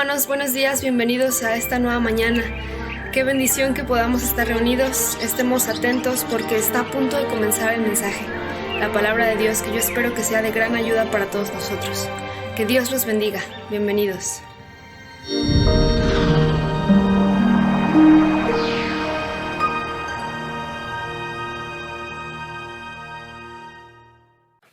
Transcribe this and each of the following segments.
hermanos, buenos días, bienvenidos a esta nueva mañana. Qué bendición que podamos estar reunidos, estemos atentos porque está a punto de comenzar el mensaje, la palabra de Dios que yo espero que sea de gran ayuda para todos nosotros. Que Dios los bendiga, bienvenidos.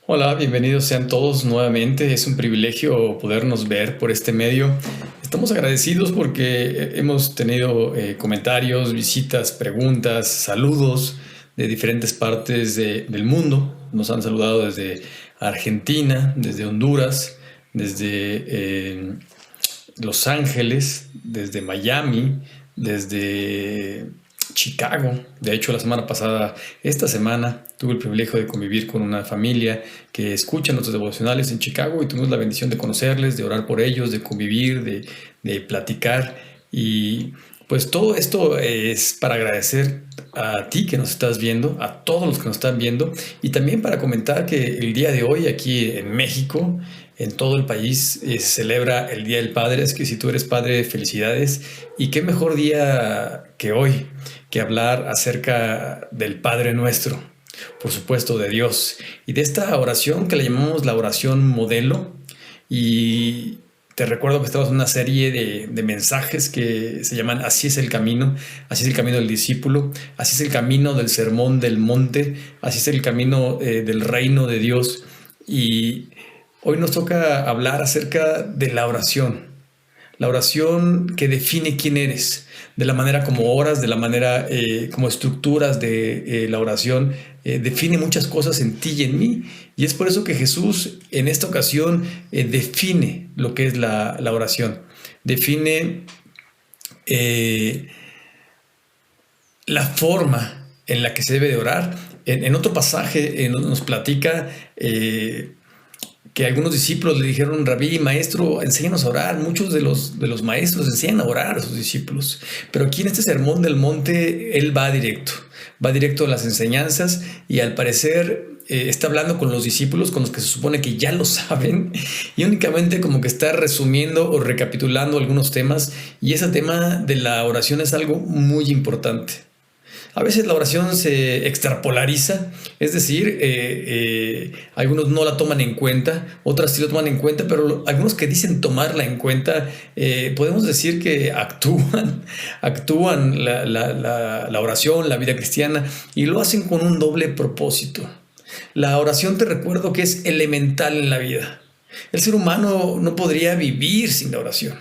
Hola, bienvenidos sean todos nuevamente. Es un privilegio podernos ver por este medio. Estamos agradecidos porque hemos tenido comentarios, visitas, preguntas, saludos de diferentes partes del mundo. Nos han saludado desde Argentina, desde Honduras, desde Los Ángeles, desde Miami, desde Chicago. De hecho, la semana pasada, esta semana, tuve el privilegio de convivir con una familia que escucha nuestros devocionales en Chicago y tuvimos la bendición de conocerles, de orar por ellos, de convivir, de platicar. Y pues todo esto es para agradecer a ti que nos estás viendo, a todos los que nos están viendo, y también para comentar que el día de hoy aquí en México, en todo el país, se celebra el Día del Padre. Es que si tú eres padre, felicidades. Y qué mejor día que hoy que hablar acerca del Padre Nuestro, por supuesto de Dios, y de esta oración que le llamamos la oración modelo. Y te recuerdo que estamos en una serie de mensajes que se llaman Así es el camino del discípulo, así es el camino del sermón del monte, así es el camino del reino de Dios. Y hoy nos toca hablar acerca de la oración que define quién eres, de la manera como oras, de la manera como estructuras de la oración, define muchas cosas en ti y en mí. Y es por eso que Jesús en esta ocasión define lo que es la oración, define la forma en la que se debe de orar. En otro pasaje nos platica que algunos discípulos le dijeron: Rabí, maestro, enséñanos a orar. Muchos de los maestros enseñan a orar a sus discípulos, pero aquí en este sermón del monte él va directo a las enseñanzas, y al parecer está hablando con los discípulos, con los que se supone que ya lo saben, y únicamente como que está resumiendo o recapitulando algunos temas, y ese tema de la oración es algo muy importante. A veces la oración se extrapolariza, es decir, algunos no la toman en cuenta, otras sí lo toman en cuenta, pero algunos que dicen tomarla en cuenta, podemos decir que actúan la oración, la vida cristiana, y lo hacen con un doble propósito. La oración, te recuerdo que es elemental en la vida. El ser humano no podría vivir sin la oración.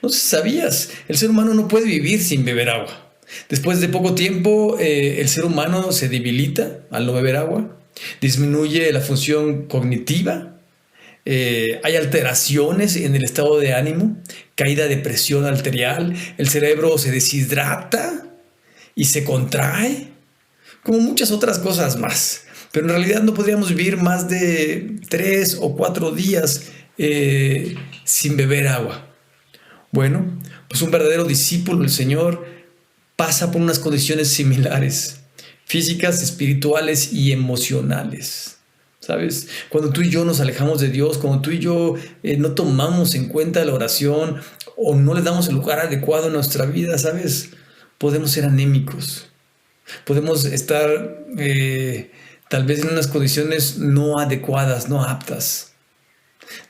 No sé si sabías, el ser humano no puede vivir sin beber agua. Después de poco tiempo, el ser humano se debilita al no beber agua, disminuye la función cognitiva, hay alteraciones en el estado de ánimo, caída de presión arterial, el cerebro se deshidrata y se contrae, como muchas otras cosas más. Pero en realidad no podríamos vivir más de 3 o 4 días sin beber agua. Bueno, pues un verdadero discípulo del Señor pasa por unas condiciones similares, físicas, espirituales y emocionales. ¿Sabes? Cuando tú y yo nos alejamos de Dios, cuando tú y yo no tomamos en cuenta la oración o no le damos el lugar adecuado en nuestra vida, ¿sabes? Podemos ser anémicos. Podemos estar tal vez en unas condiciones no adecuadas, no aptas.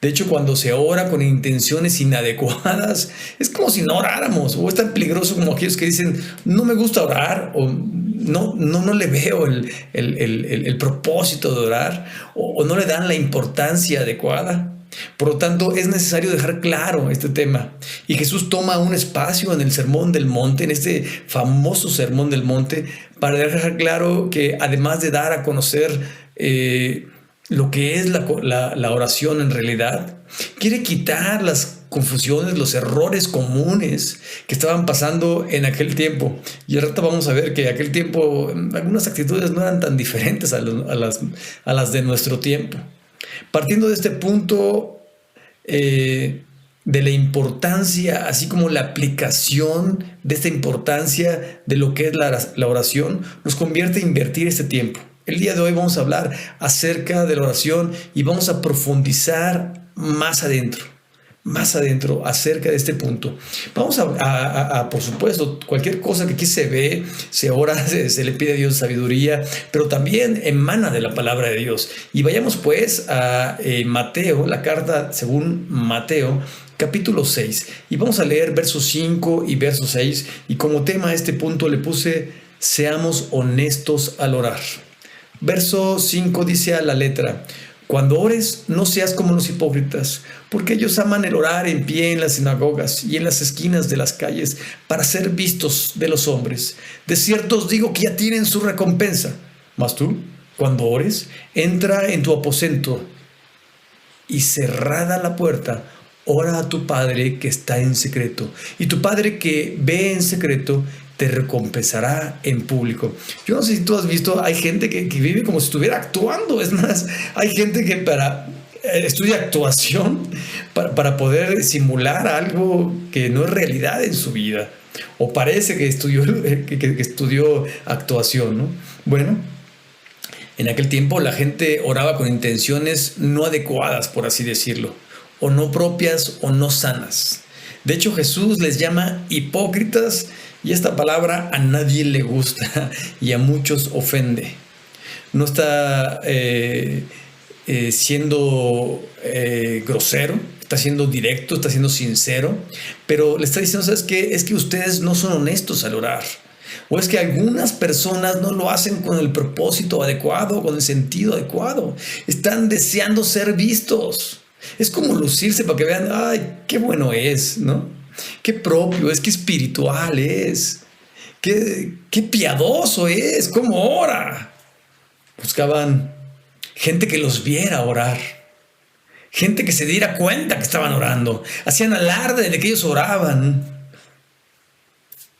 De hecho, cuando se ora con intenciones inadecuadas, es como si no oráramos, o es tan peligroso como aquellos que dicen: no me gusta orar, o no le veo el propósito de orar, o no le dan la importancia adecuada. Por lo tanto, es necesario dejar claro este tema. Y Jesús toma un espacio en el Sermón del Monte, en este famoso Sermón del Monte, para dejar claro que además de dar a conocer lo que es la oración en realidad, quiere quitar las confusiones, los errores comunes que estaban pasando en aquel tiempo. Y al rato vamos a ver que en aquel tiempo algunas actitudes no eran tan diferentes a las de nuestro tiempo. Partiendo de este punto de la importancia, así como la aplicación de esta importancia de lo que es la oración, nos convierte a invertir este tiempo. El día de hoy vamos a hablar acerca de la oración y vamos a profundizar más adentro. más adentro acerca de este punto. Vamos por supuesto, cualquier cosa que aquí se ve, se ora, se le pide a Dios sabiduría, pero también emana de la palabra de Dios. Y vayamos pues a Mateo, la carta según Mateo, capítulo 6. Y vamos a leer versos 5 y verso 6. Y como tema a este punto le puse, seamos honestos al orar. Verso 5 dice a la letra: cuando ores, no seas como los hipócritas, porque ellos aman el orar en pie en las sinagogas y en las esquinas de las calles para ser vistos de los hombres. De cierto os digo que ya tienen su recompensa. Mas tú, cuando ores, entra en tu aposento y cerrada la puerta, ora a tu Padre que está en secreto. Y tu Padre que ve en secreto te recompensará en público. Yo no sé si tú has visto, hay gente que vive como si estuviera actuando. Es más, hay gente que estudia actuación para poder simular algo que no es realidad en su vida. O parece que estudió actuación, ¿no? Bueno, en aquel tiempo la gente oraba con intenciones no adecuadas, por así decirlo, o no propias o no sanas. De hecho, Jesús les llama hipócritas, y esta palabra a nadie le gusta y a muchos ofende. No está siendo grosero, está siendo directo, está siendo sincero, pero le está diciendo, ¿sabes qué? Es que ustedes no son honestos al orar. O es que algunas personas no lo hacen con el propósito adecuado, con el sentido adecuado. Están deseando ser vistos. Es como lucirse para que vean, ¡ay, qué bueno es!, ¿no? Qué propio es, qué espiritual es, qué piadoso es, cómo ora. Buscaban gente que los viera orar, gente que se diera cuenta que estaban orando. Hacían alarde de que ellos oraban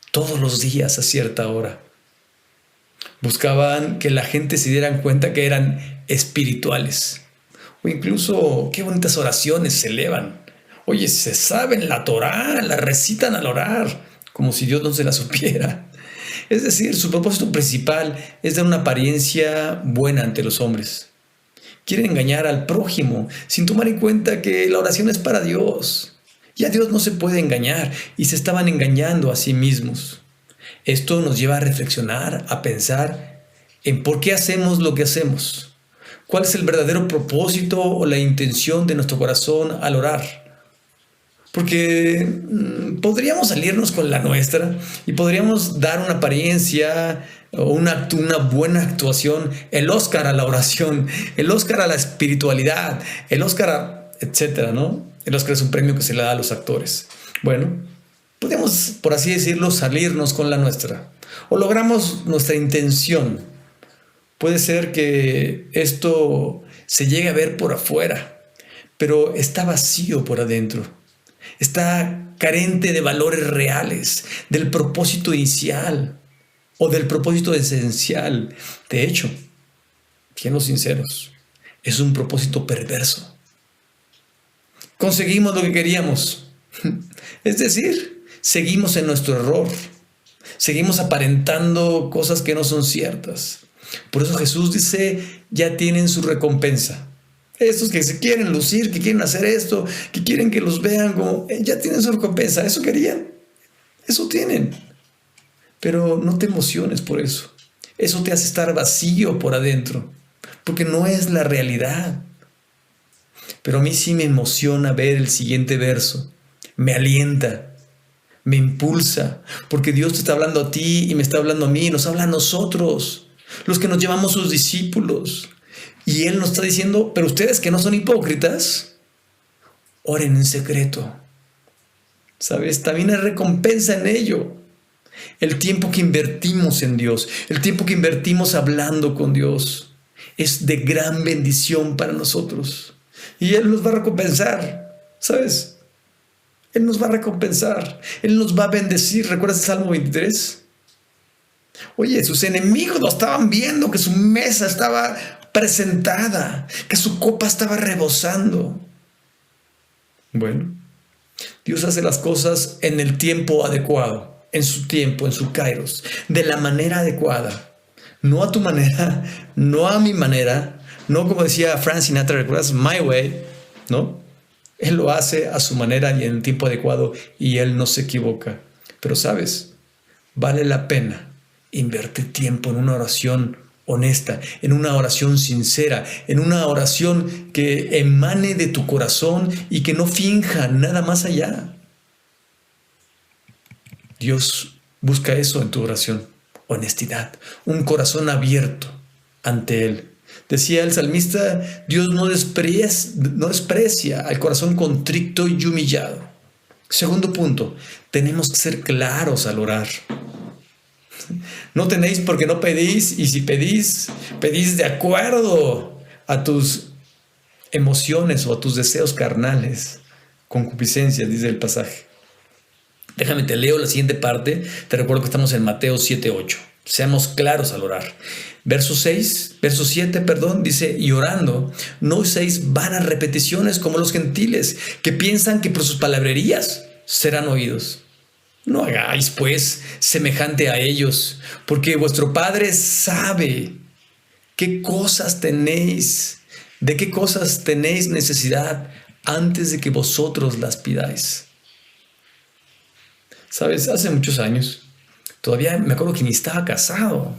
todos los días a cierta hora. Buscaban que la gente se diera cuenta que eran espirituales. O incluso qué bonitas oraciones se elevan. Oye, se saben la Torá, la recitan al orar, como si Dios no se la supiera. Es decir, su propósito principal es dar una apariencia buena ante los hombres. Quieren engañar al prójimo sin tomar en cuenta que la oración es para Dios. Y a Dios no se puede engañar, y se estaban engañando a sí mismos. Esto nos lleva a reflexionar, a pensar en por qué hacemos lo que hacemos. ¿Cuál es el verdadero propósito o la intención de nuestro corazón al orar? Porque podríamos salirnos con la nuestra y podríamos dar una apariencia o una buena actuación, el Oscar a la oración, el Oscar a la espiritualidad, el Oscar a etcétera, ¿no? El Oscar es un premio que se le da a los actores. Bueno, podemos, por así decirlo, salirnos con la nuestra o logramos nuestra intención. Puede ser que esto se llegue a ver por afuera, pero está vacío por adentro. Está carente de valores reales, del propósito inicial o del propósito esencial. De hecho, siendo sinceros, es un propósito perverso. Conseguimos lo que queríamos. Es decir, seguimos en nuestro error. Seguimos aparentando cosas que no son ciertas. Por eso Jesús dice, ya tienen su recompensa. Estos que se quieren lucir, que quieren hacer esto, que quieren que los vean como, ya tienen su recompensa. Eso querían, eso tienen. Pero no te emociones por eso. Eso te hace estar vacío por adentro, porque no es la realidad. Pero a mí sí me emociona ver el siguiente verso. Me alienta, me impulsa, porque Dios te está hablando a ti y me está hablando a mí, nos habla a nosotros, los que nos llamamos sus discípulos. Y Él nos está diciendo, pero ustedes que no son hipócritas, oren en secreto. ¿Sabes? También hay recompensa en ello. El tiempo que invertimos en Dios, el tiempo que invertimos hablando con Dios, es de gran bendición para nosotros. Y Él nos va a recompensar, ¿sabes? Él nos va a recompensar, Él nos va a bendecir. ¿Recuerdas el Salmo 23? Oye, sus enemigos lo estaban viendo, que su mesa estaba presentada, que su copa estaba rebosando. Bueno, Dios hace las cosas en el tiempo adecuado, en su tiempo, en su kairos, de la manera adecuada. No a tu manera, no a mi manera, no como decía Frank Sinatra, ¿recuerdas? My way, ¿no? Él lo hace a su manera y en el tiempo adecuado y Él no se equivoca. Pero sabes, vale la pena invertir tiempo en una oración honesta, en una oración sincera, en una oración que emane de tu corazón y que no finja nada más allá. Dios busca eso en tu oración, honestidad, un corazón abierto ante Él. Decía el salmista, Dios no desprecia al corazón contrito y humillado. Segundo punto, tenemos que ser claros al orar. No tenéis porque no pedís, y si pedís, pedís de acuerdo a tus emociones o a tus deseos carnales. Concupiscencia, dice el pasaje. Déjame, te leo la siguiente parte. Te recuerdo que estamos en Mateo 7:8. Seamos claros al orar. Verso 7, dice, y orando, no uséis vanas repeticiones como los gentiles, que piensan que por sus palabrerías serán oídos. No hagáis, pues, semejante a ellos, porque vuestro Padre sabe qué cosas tenéis, de qué cosas tenéis necesidad antes de que vosotros las pidáis. ¿Sabes? Hace muchos años, todavía me acuerdo que ni estaba casado.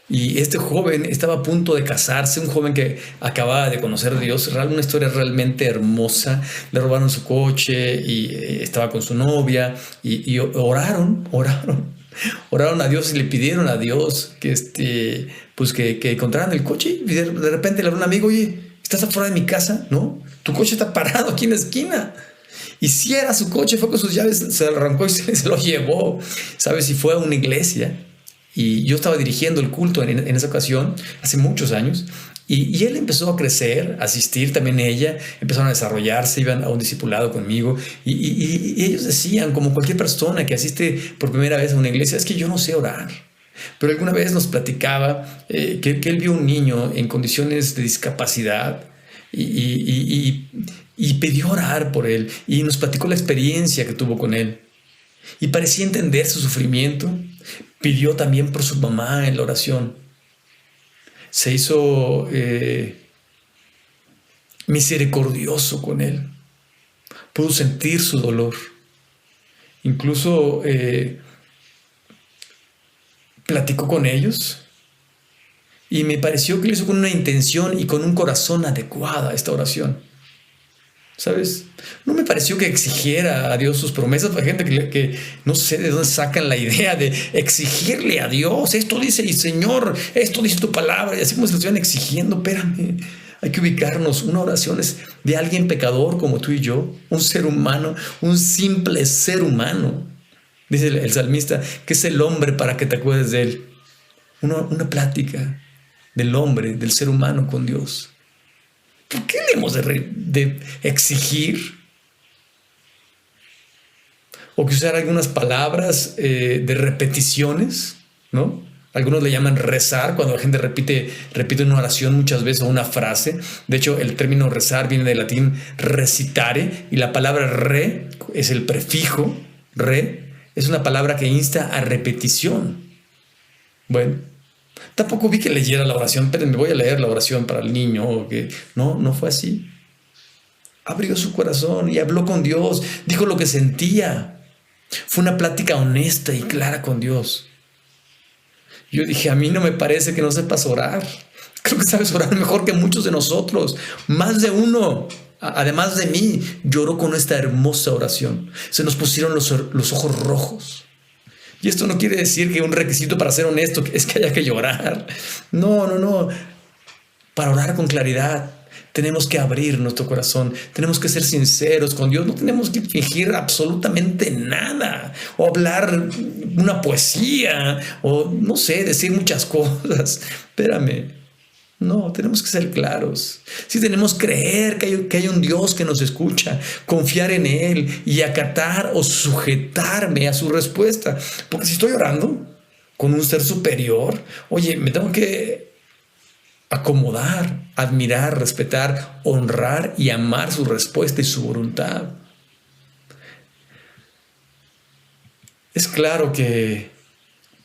Y este joven estaba a punto de casarse, un joven que acababa de conocer a Dios, una historia realmente hermosa. Le robaron su coche y estaba con su novia y oraron a Dios y le pidieron a Dios que encontraran el coche. Y de repente le habló un amigo, oye, ¿estás afuera de mi casa? No, tu coche está parado aquí en la esquina. Y si era su coche, fue con sus llaves, se lo arrancó y se lo llevó. ¿Sabes? Y fue a una iglesia. Y yo estaba dirigiendo el culto en esa ocasión, hace muchos años, y él empezó a crecer, a asistir también ella, empezaron a desarrollarse, iban a un discipulado conmigo, y ellos decían, como cualquier persona que asiste por primera vez a una iglesia, es que yo no sé orar. Pero alguna vez nos platicaba que él vio un niño en condiciones de discapacidad y pidió orar por él, y nos platicó la experiencia que tuvo con él. Y parecía entender su sufrimiento. Pidió también por su mamá en la oración. Se hizo misericordioso con él. Pudo sentir su dolor. Incluso platicó con ellos. Y me pareció que lo hizo con una intención y con un corazón adecuada a esta oración. ¿Sabes? No me pareció que exigiera a Dios sus promesas. Hay gente que no sé de dónde sacan la idea de exigirle a Dios. Esto dice el Señor, esto dice tu palabra. Y así como se lo estuvieran exigiendo, espérame. Hay que ubicarnos. Una oración es de alguien pecador como tú y yo. Un ser humano, un simple ser humano. Dice el salmista, que es el hombre para que te acuerdes de él. Una plática del hombre, del ser humano con Dios. ¿Por qué le hemos de exigir? O que usar algunas palabras de repeticiones, ¿no? Algunos le llaman rezar, cuando la gente repite una oración muchas veces o una frase. De hecho, el término rezar viene del latín recitare, y la palabra re es el prefijo, re, es una palabra que insta a repetición. Bueno. Tampoco vi que leyera la oración. Espérenme, voy a leer la oración para el niño. No fue así. Abrió su corazón y habló con Dios. Dijo lo que sentía. Fue una plática honesta y clara con Dios. Yo dije, a mí no me parece que no sepas orar. Creo que sabes orar mejor que muchos de nosotros. Más de uno, además de mí, lloró con esta hermosa oración. Se nos pusieron los ojos rojos. Y esto no quiere decir que un requisito para ser honesto es que haya que llorar. No. Para orar con claridad tenemos que abrir nuestro corazón. Tenemos que ser sinceros con Dios. No tenemos que fingir absolutamente nada. O hablar una poesía. O no sé, decir muchas cosas. Espérame. No, tenemos que ser claros. Sí, tenemos que creer que hay un Dios que nos escucha, confiar en Él y acatar o sujetarme a su respuesta. Porque si estoy orando con un ser superior, oye, me tengo que acomodar, admirar, respetar, honrar y amar su respuesta y su voluntad. Es claro que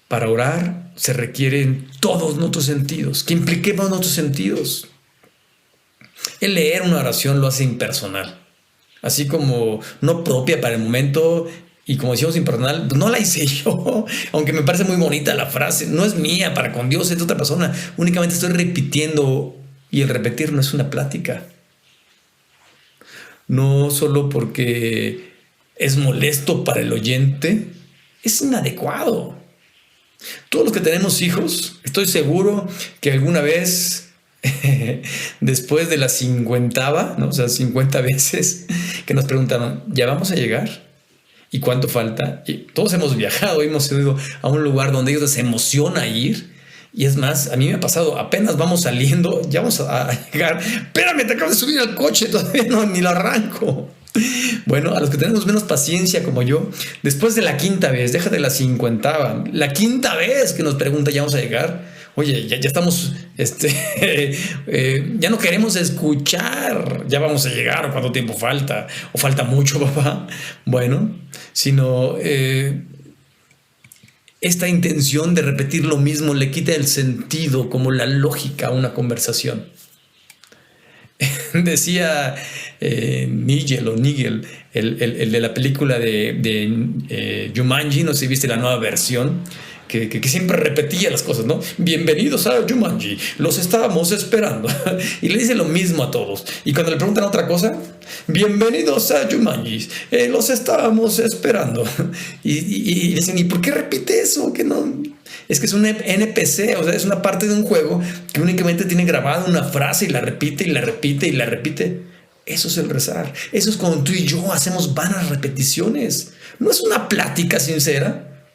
para orar se requieren todos nuestros sentidos, que impliquemos nuestros sentidos. El leer una oración lo hace impersonal. así como no propia para el momento. Y como decíamos impersonal, pues no la hice yo, aunque me parece muy bonita la frase, no es mía, para con Dios es de otra persona, únicamente estoy repitiendo, y el repetir no es una plática. No solo porque es molesto para el oyente, es inadecuado. Todos los que tenemos hijos, estoy seguro que alguna vez, después de la 50ª, ¿no? O sea, 50 veces, que nos preguntaron, ¿ya vamos a llegar? ¿Y cuánto falta? Y todos hemos viajado, hemos ido a un lugar donde ellos les emociona ir. Y es más, a mí me ha pasado, apenas vamos saliendo, ya vamos a llegar. Espérame, te acabo de subir al coche, todavía ni lo arranco. Bueno, a los que tenemos menos paciencia como yo, después de la 5ª vez, déjate la 50ª, la 5ª vez que nos pregunta, ¿ya vamos a llegar? Oye, ya estamos, ya no queremos escuchar, ya vamos a llegar, o cuánto tiempo falta, o falta mucho, papá. Bueno, sino esta intención de repetir lo mismo le quita el sentido, como la lógica a una conversación. Decía Nigel, el de la película de Jumanji, no sé si viste la nueva versión, que siempre repetía las cosas, ¿no? Bienvenidos a Jumanji, los estábamos esperando. Y le dice lo mismo a todos. Y cuando le preguntan otra cosa, bienvenidos a Jumanji, los estábamos esperando. Y dicen, ¿y por qué repite eso? Que no... Es que es un NPC, o sea, es una parte de un juego que únicamente tiene grabada una frase y la repite y la repite y la repite. Eso es el rezar. Eso es cuando tú y yo hacemos vanas repeticiones. No es una plática sincera.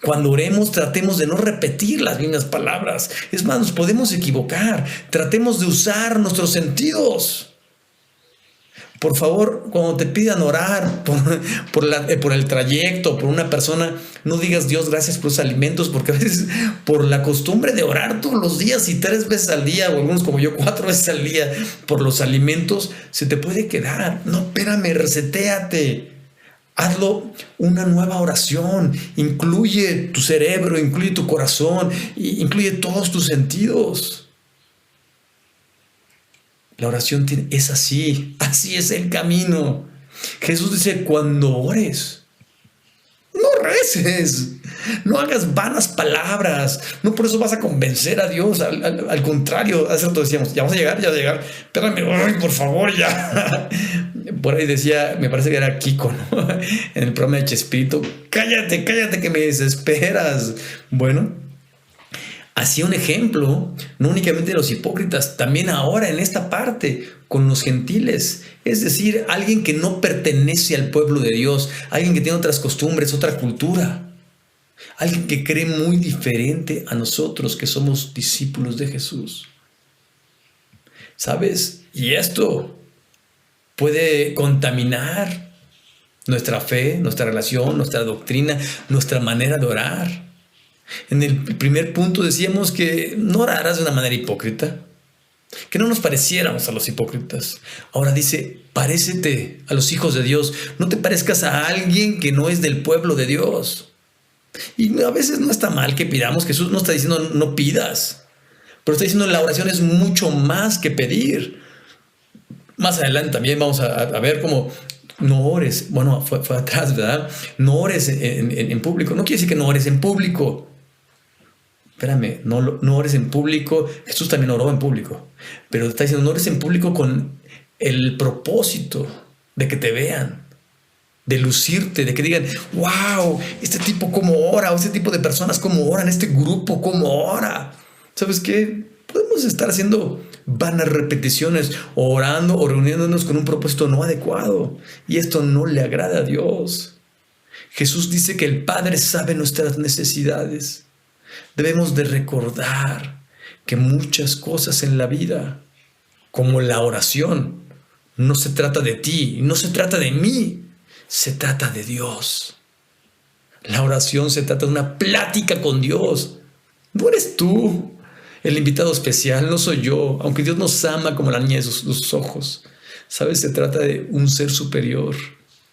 Cuando oremos, tratemos de no repetir las mismas palabras. Es más, nos podemos equivocar. Tratemos de usar nuestros sentidos. Por favor, cuando te pidan orar por el trayecto, por una persona, no digas Dios, gracias por los alimentos, porque a veces por la costumbre de orar todos los días y 3 veces al día, o algunos como yo 4 veces al día por los alimentos, se te puede quedar. No, espérame, resetéate. Hazlo una nueva oración. Incluye tu cerebro, incluye tu corazón, incluye todos tus sentidos. La oración es así es el camino. Jesús dice, cuando ores, no reces, no hagas vanas palabras, no por eso vas a convencer a Dios, al contrario, hace rato decíamos, ya vamos a llegar, espérame, ay, por favor, ya. Por ahí decía, me parece que era Kiko, ¿no? En el programa de Chespirito, cállate que me desesperas. Bueno, hacía un ejemplo, no únicamente de los hipócritas, también ahora en esta parte, con los gentiles. Es decir, alguien que no pertenece al pueblo de Dios, alguien que tiene otras costumbres, otra cultura, alguien que cree muy diferente a nosotros que somos discípulos de Jesús. ¿Sabes? Y esto puede contaminar nuestra fe, nuestra relación, nuestra doctrina, nuestra manera de orar. En el primer punto decíamos que no oraras de una manera hipócrita, que no nos pareciéramos a los hipócritas. Ahora dice, parécete a los hijos de Dios, no te parezcas a alguien que no es del pueblo de Dios. Y a veces no está mal que pidamos. Jesús no está diciendo no pidas, pero está diciendo la oración es mucho más que pedir. Más adelante también vamos a ver cómo no ores. Bueno, fue atrás, ¿verdad? No ores en público. No quiere decir que no ores en público. Espérame, no ores en público. Jesús también oró en público. Pero está diciendo no ores en público con el propósito de que te vean, de lucirte, de que digan, wow, este tipo cómo ora, o este tipo de personas cómo oran, este grupo cómo ora. ¿Sabes qué? Podemos estar haciendo vanas repeticiones, orando o reuniéndonos con un propósito no adecuado. Y esto no le agrada a Dios. Jesús dice que el Padre sabe nuestras necesidades. Debemos de recordar que muchas cosas en la vida, como la oración, no se trata de ti, no se trata de mí, se trata de Dios. La oración se trata de una plática con Dios. No eres tú el invitado especial, no soy yo, aunque Dios nos ama como la niña de sus ojos. ¿Sabes? Se trata de un ser superior,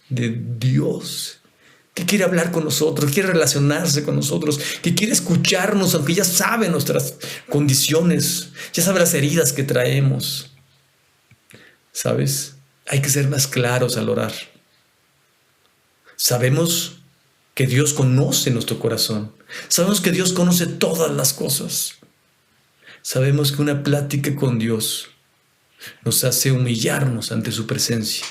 de Dios, que quiere hablar con nosotros, quiere relacionarse con nosotros, que quiere escucharnos, aunque ya sabe nuestras condiciones, ya sabe las heridas que traemos. ¿Sabes? hay que ser más claros al orar. Sabemos que Dios conoce nuestro corazón. Sabemos que Dios conoce todas las cosas. Sabemos que una plática con Dios nos hace humillarnos ante su presencia,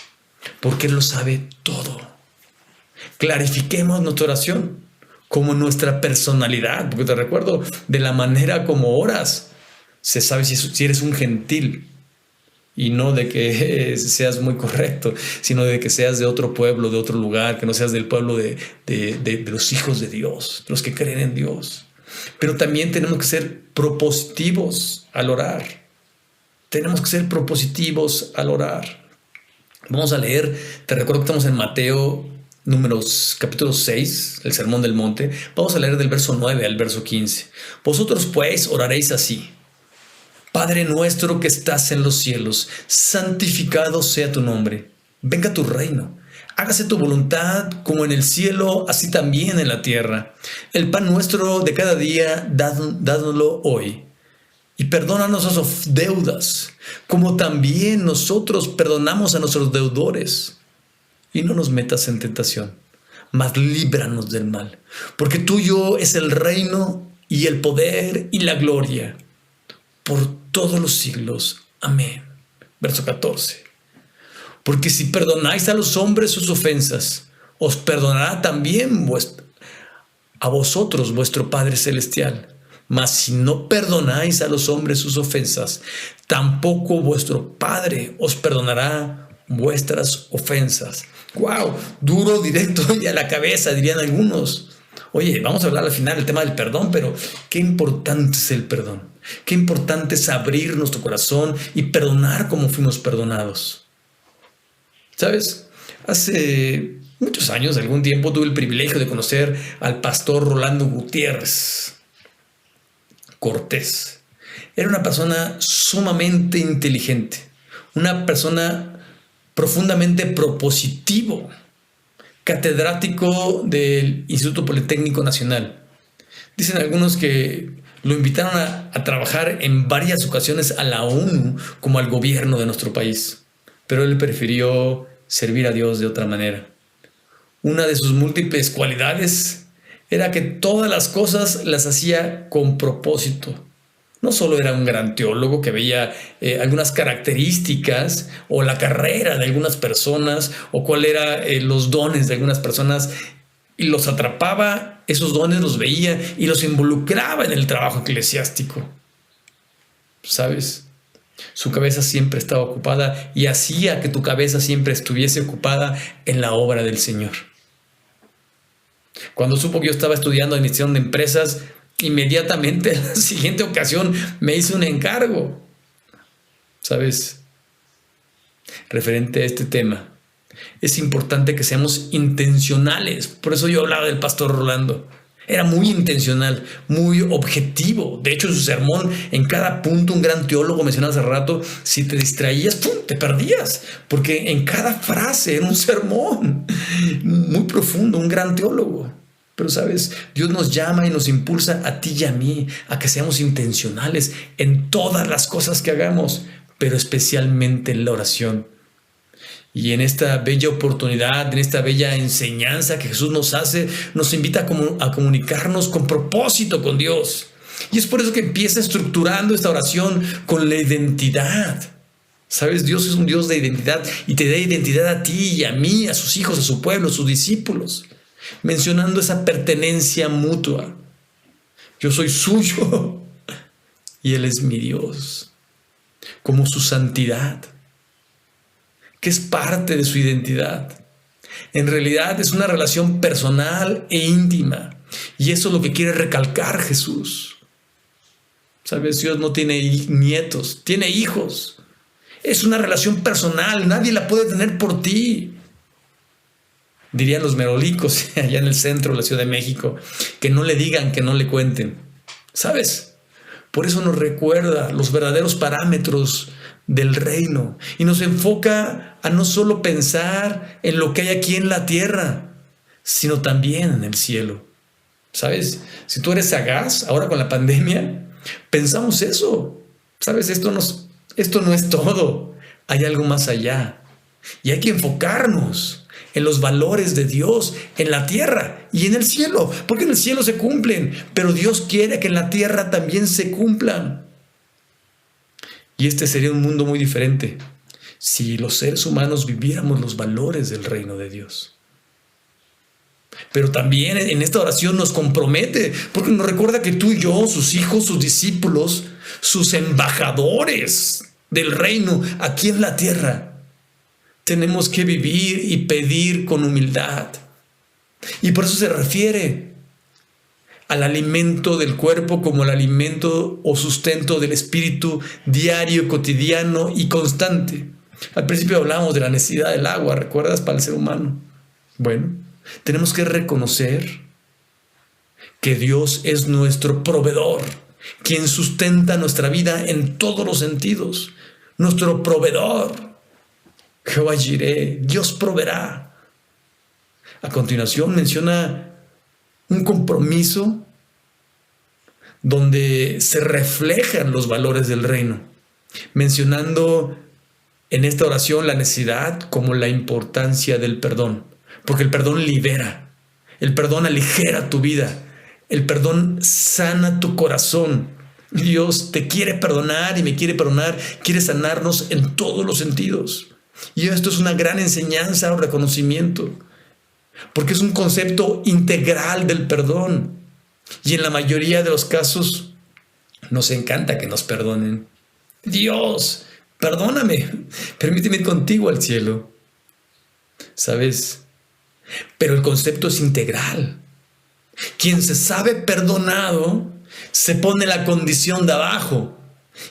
porque Él lo sabe todo. Clarifiquemos nuestra oración como nuestra personalidad, porque te recuerdo, de la manera como oras, se sabe si eres un gentil, y no de que seas muy correcto, sino de que seas de otro pueblo, de otro lugar, que no seas del pueblo de los hijos de Dios, los que creen en Dios. Pero también tenemos que ser propositivos al orar. Tenemos que ser propositivos al orar. Vamos a leer, te recuerdo que estamos en Mateo capítulo 6, el Sermón del Monte. Vamos a leer del verso 9 al verso 15. Vosotros pues oraréis así: Padre nuestro que estás en los cielos, santificado sea tu nombre. Venga tu reino. Hágase tu voluntad como en el cielo, así también en la tierra. El pan nuestro de cada día, dánoslo hoy. Y perdónanos nuestras deudas, como también nosotros perdonamos a nuestros deudores. Y no nos metas en tentación, mas líbranos del mal. Porque tuyo es el reino y el poder y la gloria, por todos los siglos. Amén. Verso 14. Porque si perdonáis a los hombres sus ofensas, os perdonará también a vosotros vuestro Padre Celestial. Mas si no perdonáis a los hombres sus ofensas, tampoco vuestro Padre os perdonará vuestras ofensas. ¡Wow! Duro, directo y a la cabeza, dirían algunos. Oye, vamos a hablar al final del tema del perdón, pero qué importante es el perdón. Qué importante es abrir nuestro corazón y perdonar como fuimos perdonados. ¿Sabes? Hace muchos años, algún tiempo, tuve el privilegio de conocer al pastor Rolando Gutiérrez Cortés. Era una persona sumamente inteligente, una persona profundamente propositivo, catedrático del Instituto Politécnico Nacional. Dicen algunos que lo invitaron a trabajar en varias ocasiones a la ONU como al gobierno de nuestro país, pero él prefirió servir a Dios de otra manera. Una de sus múltiples cualidades era que todas las cosas las hacía con propósito. No solo era un gran teólogo que veía algunas características o la carrera de algunas personas o cuáles eran los dones de algunas personas y los atrapaba, esos dones los veía y los involucraba en el trabajo eclesiástico. ¿Sabes? Su cabeza siempre estaba ocupada y hacía que tu cabeza siempre estuviese ocupada en la obra del Señor. Cuando supo que yo estaba estudiando administración de empresas, inmediatamente en la siguiente ocasión me hizo un encargo. ¿Sabes? Referente a este tema, es importante que seamos intencionales. Por eso yo hablaba del pastor Rolando. Era muy intencional, muy objetivo. De hecho, en su sermón, en cada punto, un gran teólogo mencionaba hace rato, si te distraías, ¡pum!, te perdías. Porque en cada frase era un sermón muy profundo, un gran teólogo. Pero, ¿sabes? Dios nos llama y nos impulsa a ti y a mí a que seamos intencionales en todas las cosas que hagamos, pero especialmente en la oración. Y en esta bella oportunidad, en esta bella enseñanza que Jesús nos hace, nos invita a comunicarnos con propósito con Dios. Y es por eso que empieza estructurando esta oración con la identidad. ¿Sabes? Dios es un Dios de identidad y te da identidad a ti y a mí, a sus hijos, a su pueblo, a sus discípulos. Mencionando esa pertenencia mutua. Yo soy suyo y Él es mi Dios. Como su santidad, que es parte de su identidad. En realidad es una relación personal e íntima. Y eso es lo que quiere recalcar Jesús. ¿Sabes? Dios no tiene nietos, tiene hijos. Es una relación personal, nadie la puede tener por ti. Dirían los merolicos allá en el centro de la Ciudad de México, que no le digan, que no le cuenten. ¿Sabes? Por eso nos recuerda los verdaderos parámetros del reino y nos enfoca a no solo pensar en lo que hay aquí en la tierra, sino también en el cielo. ¿Sabes? Si tú eres sagaz, ahora con la pandemia, pensamos eso. ¿Sabes? Esto no es todo. Hay algo más allá. Y hay que enfocarnos en los valores de Dios en la tierra y en el cielo, porque en el cielo se cumplen, pero Dios quiere que en la tierra también se cumplan. Y este sería un mundo muy diferente si los seres humanos viviéramos los valores del reino de Dios. Pero también en esta oración nos compromete, porque nos recuerda que tú y yo, sus hijos, sus discípulos, sus embajadores del reino aquí en la tierra, tenemos que vivir y pedir con humildad. Y por eso se refiere al alimento del cuerpo como el alimento o sustento del espíritu diario, cotidiano y constante. Al principio hablábamos de la necesidad del agua, ¿recuerdas? Para el ser humano. Bueno, tenemos que reconocer que Dios es nuestro proveedor, quien sustenta nuestra vida en todos los sentidos. Nuestro proveedor. Jehová Jireh, Dios proveerá. A continuación menciona un compromiso donde se reflejan los valores del reino, mencionando en esta oración la necesidad como la importancia del perdón, porque el perdón libera, el perdón aligera tu vida, el perdón sana tu corazón. Dios te quiere perdonar y me quiere perdonar, quiere sanarnos en todos los sentidos. Y esto es una gran enseñanza o reconocimiento, porque es un concepto integral del perdón. Y en la mayoría de los casos nos encanta que nos perdonen. Dios, perdóname, permíteme ir contigo al cielo. ¿Sabes? Pero el concepto es integral. Quien se sabe perdonado se pone la condición de abajo,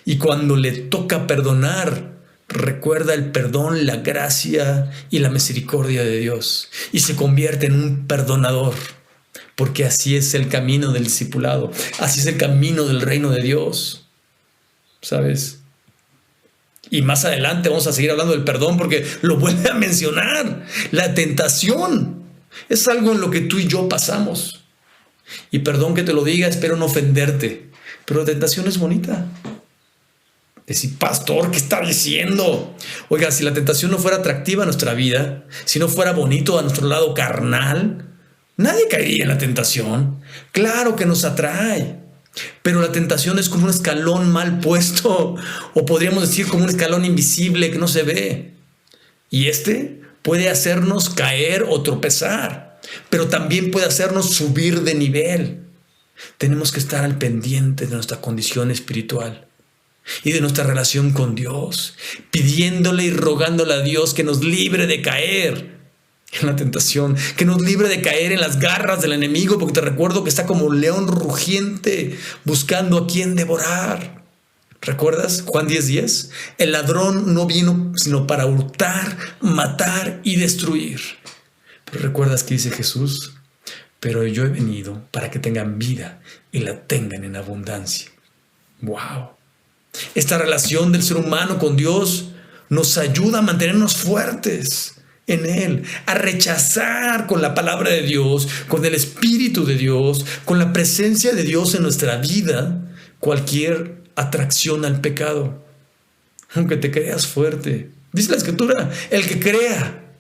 y cuando le toca perdonar, recuerda el perdón, la gracia y la misericordia de Dios y se convierte en un perdonador, porque así es el camino del discipulado, así es el camino del reino de Dios, ¿sabes? Y más adelante vamos a seguir hablando del perdón porque lo vuelve a mencionar. La tentación es algo en lo que tú y yo pasamos. Y perdón que te lo diga, espero no ofenderte, pero la tentación es bonita. Decir, pastor, ¿qué está diciendo? Oiga, si la tentación no fuera atractiva a nuestra vida, si no fuera bonito a nuestro lado carnal, nadie caería en la tentación. Claro que nos atrae, pero la tentación es como un escalón mal puesto, o podríamos decir como un escalón invisible que no se ve. Y este puede hacernos caer o tropezar, pero también puede hacernos subir de nivel. Tenemos que estar al pendiente de nuestra condición espiritual y de nuestra relación con Dios, pidiéndole y rogándole a Dios que nos libre de caer en la tentación, que nos libre de caer en las garras del enemigo, porque te recuerdo que está como un león rugiente buscando a quien devorar. ¿Recuerdas Juan 10:10? El ladrón no vino sino para hurtar, matar y destruir. Pero recuerdas que dice Jesús, pero yo he venido para que tengan vida y la tengan en abundancia. ¡Wow! Esta relación del ser humano con Dios nos ayuda a mantenernos fuertes en Él, a rechazar con la palabra de Dios, con el Espíritu de Dios, con la presencia de Dios en nuestra vida, cualquier atracción al pecado. Aunque te creas fuerte. Dice la Escritura, el que crea,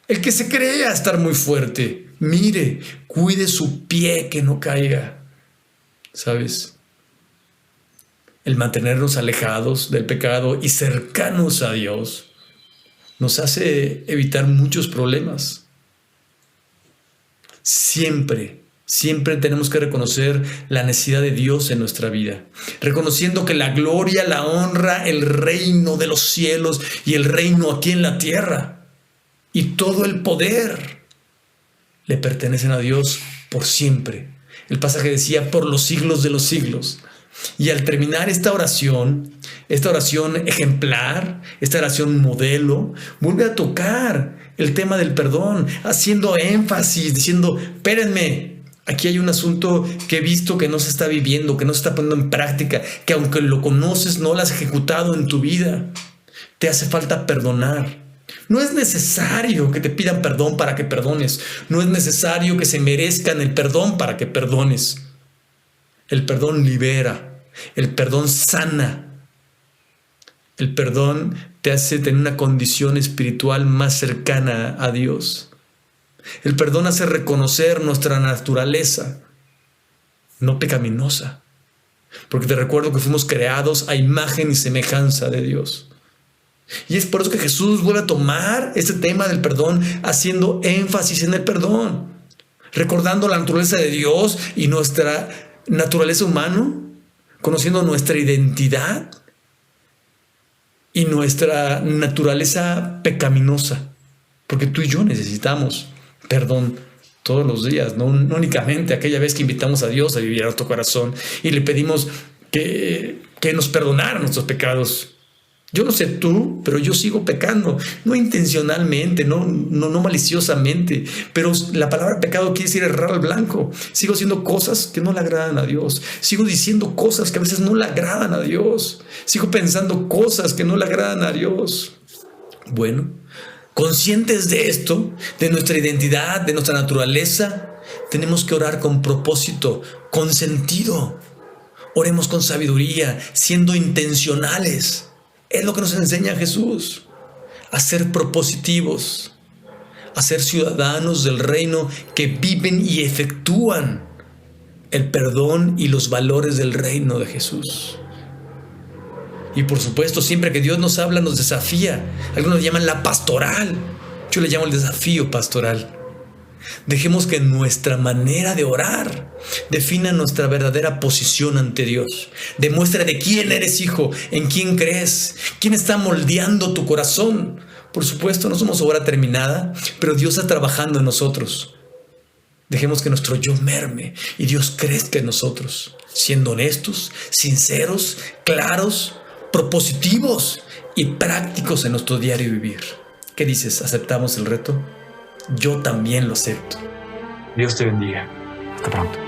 el que se crea estar muy fuerte, mire, cuide su pie que no caiga. ¿Sabes? El mantenernos alejados del pecado y cercanos a Dios nos hace evitar muchos problemas. Siempre tenemos que reconocer la necesidad de Dios en nuestra vida, reconociendo que la gloria, la honra, el reino de los cielos y el reino aquí en la tierra y todo el poder le pertenecen a Dios por siempre. El pasaje decía, por los siglos de los siglos. Y al terminar esta oración ejemplar, esta oración modelo, vuelve a tocar el tema del perdón, haciendo énfasis, diciendo, espérenme, aquí hay un asunto que he visto que no se está viviendo, que no se está poniendo en práctica, que aunque lo conoces, no lo has ejecutado en tu vida. Te hace falta perdonar. No es necesario que te pidan perdón para que perdones. No es necesario que se merezcan el perdón para que perdones. El perdón libera. El perdón sana. El perdón te hace tener una condición espiritual más cercana a Dios. El perdón hace reconocer nuestra naturaleza, no pecaminosa. Porque te recuerdo que fuimos creados a imagen y semejanza de Dios. Y es por eso que Jesús vuelve a tomar este tema del perdón, haciendo énfasis en el perdón, recordando la naturaleza de Dios y nuestra naturaleza humana, conociendo nuestra identidad y nuestra naturaleza pecaminosa, porque tú y yo necesitamos perdón todos los días, no únicamente aquella vez que invitamos a Dios a vivir a nuestro corazón y le pedimos que nos perdonara nuestros pecados. Yo no sé tú, pero yo sigo pecando, no intencionalmente, no maliciosamente, pero la palabra pecado quiere decir errar al blanco. Sigo haciendo cosas que no le agradan a Dios, sigo diciendo cosas que a veces no le agradan a Dios, sigo pensando cosas que no le agradan a Dios. Bueno, conscientes de esto, de nuestra identidad, de nuestra naturaleza, tenemos que orar con propósito, con sentido. Oremos con sabiduría, siendo intencionales. Es lo que nos enseña Jesús, a ser propositivos, a ser ciudadanos del reino que viven y efectúan el perdón y los valores del reino de Jesús. Y por supuesto, siempre que Dios nos habla, nos desafía. Algunos le llaman la pastoral, yo le llamo el desafío pastoral. Dejemos que nuestra manera de orar defina nuestra verdadera posición ante Dios. Demuestra de quién eres hijo, en quién crees, quién está moldeando tu corazón. Por supuesto, no somos obra terminada, pero Dios está trabajando en nosotros. Dejemos que nuestro yo merme y Dios crezca en nosotros, siendo honestos, sinceros, claros, propositivos y prácticos en nuestro diario vivir. ¿Qué dices? ¿Aceptamos el reto? Yo también lo acepto. Dios te bendiga. Hasta pronto.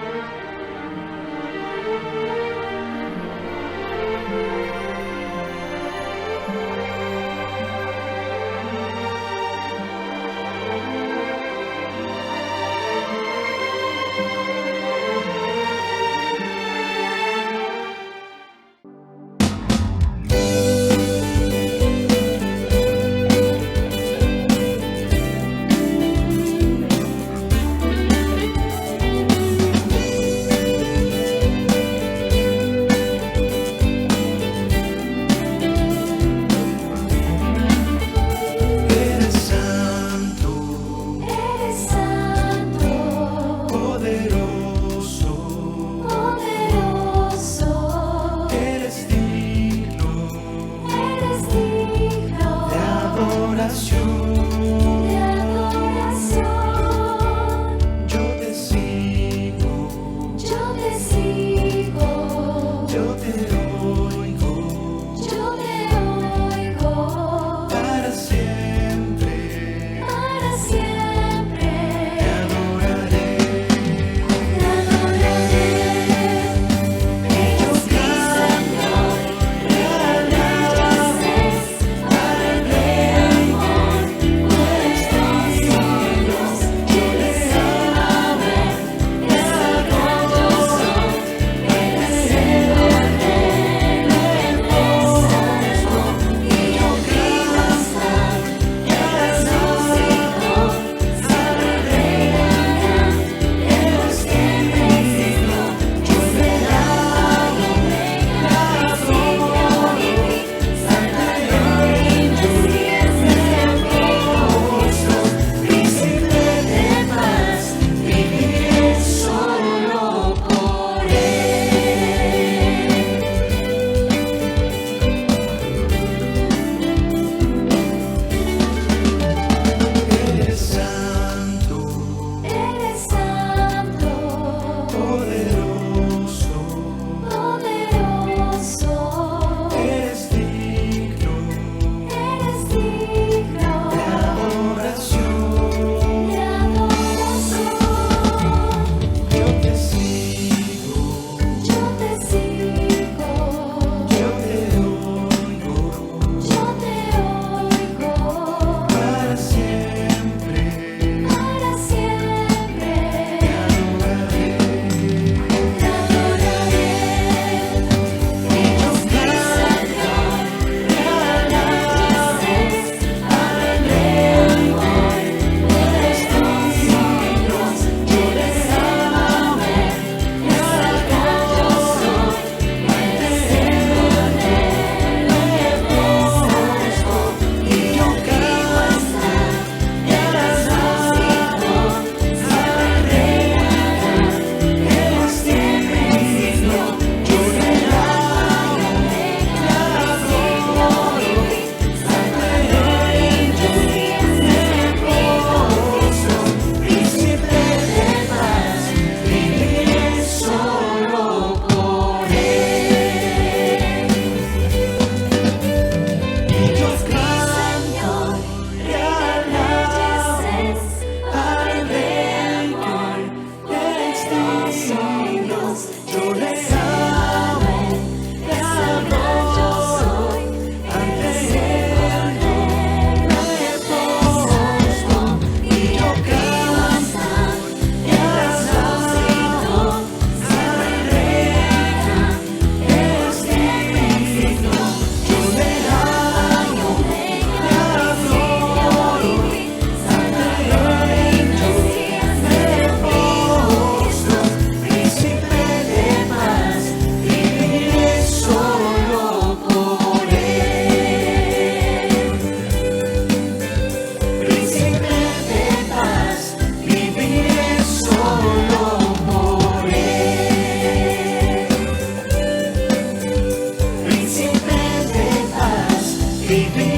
vivir.